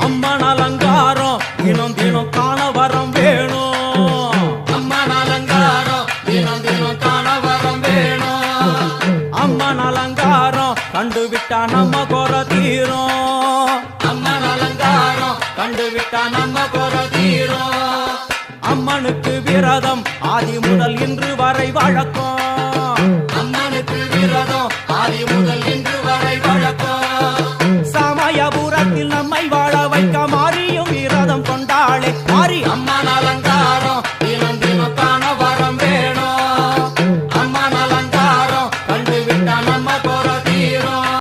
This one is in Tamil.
அம்மன் அலங்காரம் தினம் தினம் காண வரம் வேணும். அம்மன் அலங்காரம் தினம் தினம் காண வரம் வேணும். அம்மன் அலங்காரம் கண்டுவிட்டா நம்ம குறை தீரும். அம்மன் அலங்காரம் கண்டுவிட்டா நம்ம குறை தீரும். அம்மனுக்கு விரதம் ஆதி முதல் இன்று வரை வழக்கம். அம்மனுக்கு விரதம் ஆதி முதல் இன்று